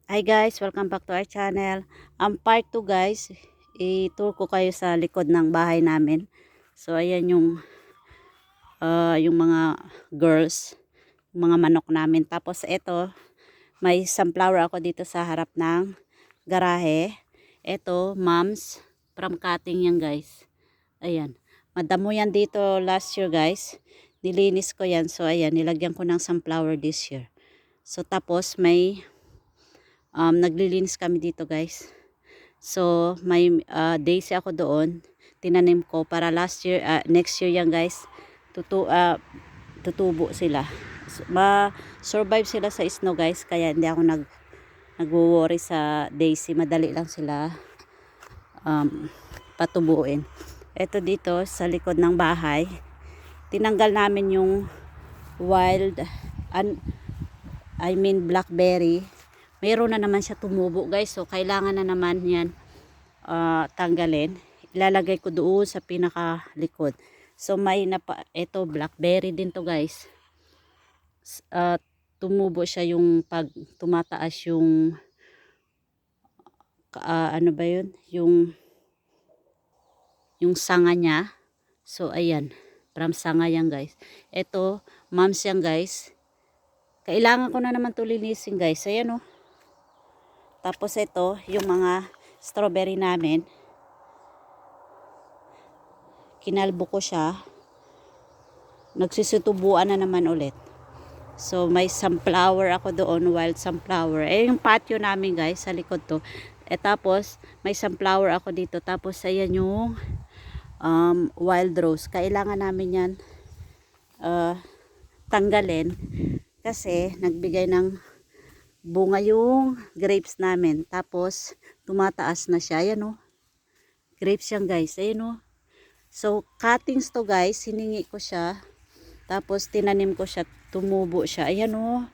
Hi guys, welcome back to our channel. Ang part 2 guys, i-tour ko kayo sa likod ng bahay namin. So ayan yung mga girls, mga manok namin. Tapos ito, may sunflower ako dito sa harap ng garahe. Ito, moms, from cutting yan guys. Ayan, madamo yan dito last year guys. Nilinis ko yan. So ayan, nilagyan ko ng sunflower this year. So tapos may naglilinis kami dito guys. So may daisy ako doon, tinanim ko para next year yan guys, tutubo sila. So, ma-survive sila sa snow guys, kaya hindi ako nagwo-worry sa daisy, madali lang sila patubuin. Ito dito sa likod ng bahay, tinanggal namin yung wild blackberry. Meron na naman siya tumubo guys, so kailangan na naman yan tanggalin. Ilalagay ko doon sa pinakalikod. So ito blackberry din to guys. Tumubo siya yung pag tumataas yung ano ba yun, yung sanga niya. So ayan, from sanga yan guys. Ito moms yan guys. Kailangan ko na naman to linisin guys. Ayan oh. Tapos ito, yung mga strawberry namin. Kinalbo ko siya. Nagsisutubuan na naman ulit. So, may sunflower ako doon, wild sunflower. Yung patio namin guys, sa likod to. Tapos, may sunflower ako dito. Tapos, ayan yung wild rose. Kailangan namin yan tanggalin. Kasi, nagbigay ng bunga yung grapes namin. Tapos, tumataas na siya. Ayan o. Grapes yan guys. Ayan o. So, cuttings to guys. Hiningi ko siya. Tapos, tinanim ko siya. Tumubo siya. Ayan o.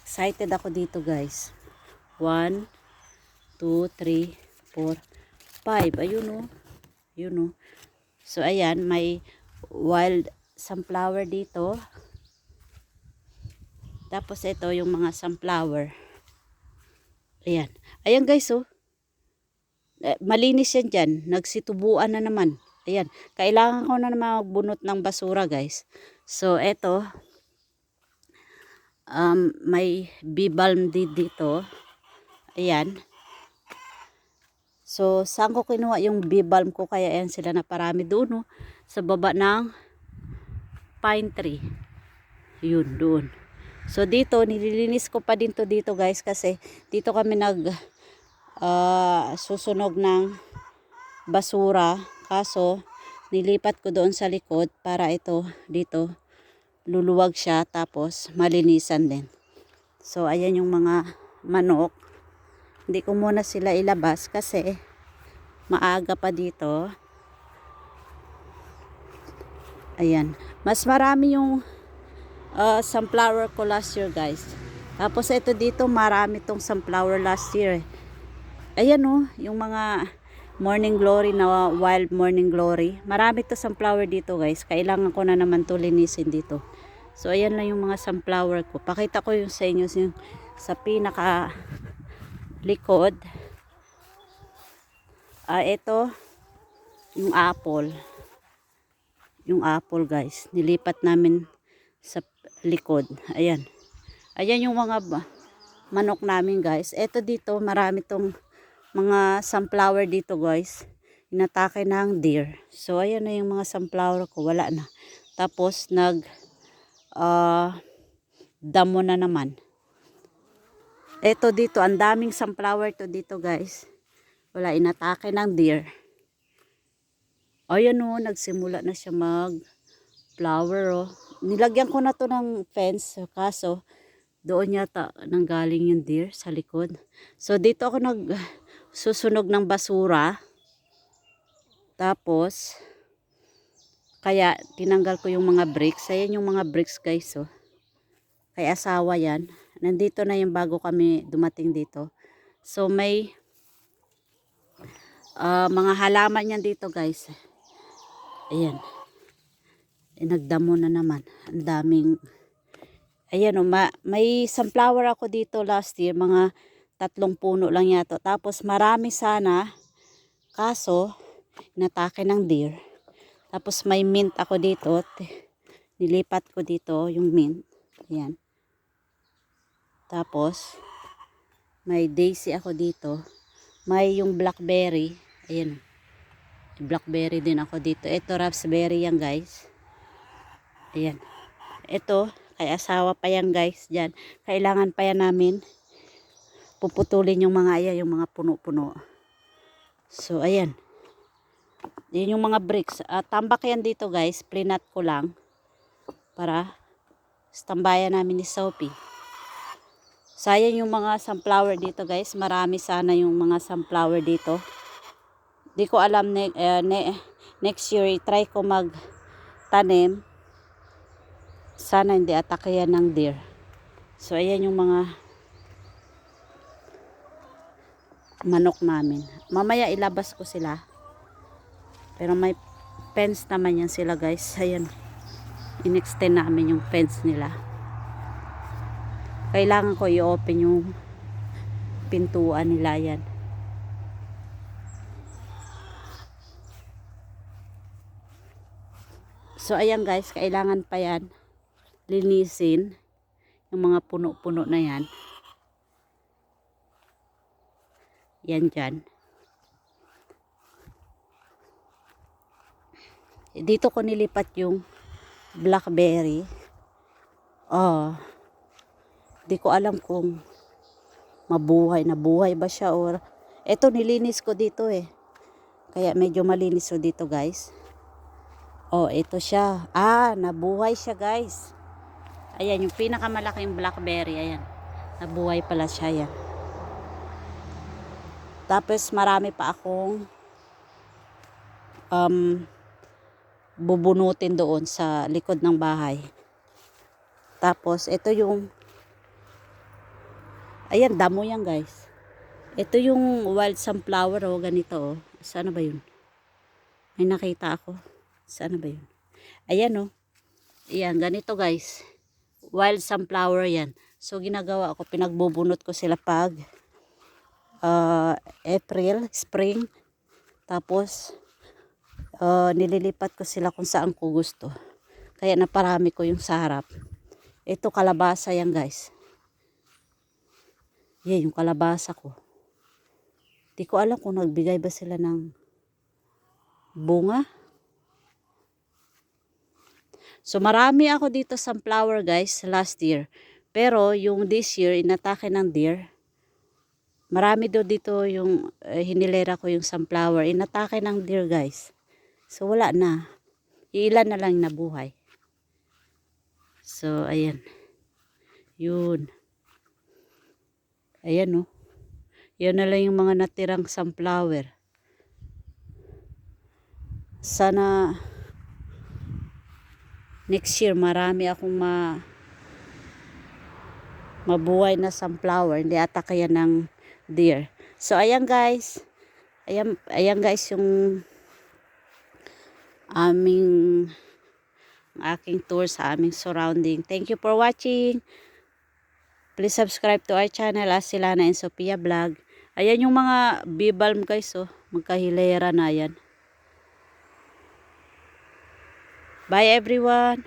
Excited ako dito guys. 1, 2, 3, 4, 5. Ayun o. Ayun o. So, ayan. May wild sunflower dito. Tapos ito yung mga sunflower. Ayan. Ayan guys oh. Malinis yan dyan. Nagsitubuan na naman. Ayan. Kailangan ko na naman magbunot ng basura guys. So ito. May bee balm dito. Ayan. So saan ko kinuha yung bee balm ko? Kaya ayan sila na parami doon oh. Sa baba ng pine tree. Yun doon. So dito, nililinis ko pa din to dito guys kasi dito kami susunog ng basura. Kaso, nilipat ko doon sa likod para ito dito luluwag siya tapos malinisan din. So ayan yung mga manok. Hindi ko muna sila ilabas kasi maaga pa dito. Ayan. Mas marami yung sunflower ko last year guys. Tapos ito dito marami tong sunflower last year. Ayan oh, yung mga morning glory na wild morning glory. Marami to sunflower dito guys. Kailangan ko na naman to linisin dito. So ayan lang yung mga sunflower ko. Pakita ko yung sa inyo yung sa pinaka likod. Ito yung apple. Yung apple guys. Nilipat namin sa likod. Ayan. Ayan yung mga manok namin guys. Ito dito marami tong mga sunflower dito guys. Inatake ng deer. So ayan na yung mga sunflower ko. Wala na. Tapos damo na naman. Ito dito. Ang daming sunflower to dito guys. Wala, inatake ng deer. Ayan o. Nagsimula na siya mag flower o. Nilagyan ko na to ng fence. Kaso doon yata nanggaling yung deer sa likod. So dito ako susunog ng basura. Tapos kaya tinanggal ko yung mga bricks. Ayan yung mga bricks guys oh. Kay asawa yan. Nandito na yung bago kami dumating dito. So may mga halaman yan dito guys. Ayan. Nagdamo na naman. Ang daming. Ayan o, may sunflower ako dito last year. Mga 3 puno lang yato. Tapos marami sana, kaso inatake ng deer. Tapos may mint ako dito. Nilipat ko dito yung mint. Ayan. Tapos may daisy ako dito. May yung blackberry. Ayan. Blackberry din ako dito. Ito raspberry yan guys. Ayan. Ito, kay asawa pa yan guys. Diyan. Kailangan pa yan namin puputulin yung mga ayan, yung mga puno-puno. So, ayan. Yun yung mga bricks. Tambak yan dito guys. Plinat ko lang. Para stambayan namin ni Sophie. Sayang yung mga sunflower dito guys. Marami sana yung mga sunflower dito. Di ko alam next year try ko magtanim. Sana hindi atake yan ng deer. So ayan yung mga manok namin. Mamaya ilabas ko sila. Pero may fence naman yan sila guys. Ayan. In-extend namin yung fence nila. Kailangan ko i-open yung pintuan nila yan. So ayan guys, kailangan pa yan linisin yung mga puno-puno na yan. Yan dyan. Dito ko nilipat yung blackberry. Di ko alam kung nabuhay ba siya or eto nilinis ko dito eh. Kaya medyo malinis ko dito guys. Ito siya. Nabuhay siya guys. Ayan yung pinakamalaking blackberry. Ayan. Nabuhay pala siya yan. Tapos marami pa akong bubunutin doon sa likod ng bahay. Tapos ito yung ayan, damo yan guys. Ito yung wild sunflower ganito Saan ba yun? May nakita ako. Saan ba yun? Ayan Ayan, ganito guys. Wild sunflower yan. So ginagawa ko, pinagbubunot ko sila pag April, spring. Tapos nililipat ko sila kung saan ko gusto. Kaya naparami ko yung sa harap. Ito kalabasa yan guys. Yan yung kalabasa ko. Di ko alam kung nagbigay ba sila ng bunga. So marami ako dito sunflower guys last year. Pero yung this year inatake ng deer. Marami dito yung hinilera ko yung sunflower. Inatake ng deer guys. So wala na. Ilan na lang nabuhay. So ayan. Yun. Ayan Yan na lang yung mga natirang sunflower. Sana next year marami akong mabuhay na sunflower. Hindi atake yan ng deer. So ayan guys. Ayan guys yung aking tour sa aming surrounding. Thank you for watching. Please subscribe to our channel Silana and Sophia Vlog. Ayan yung mga bee balm guys magkahilera na yan. Bye everyone.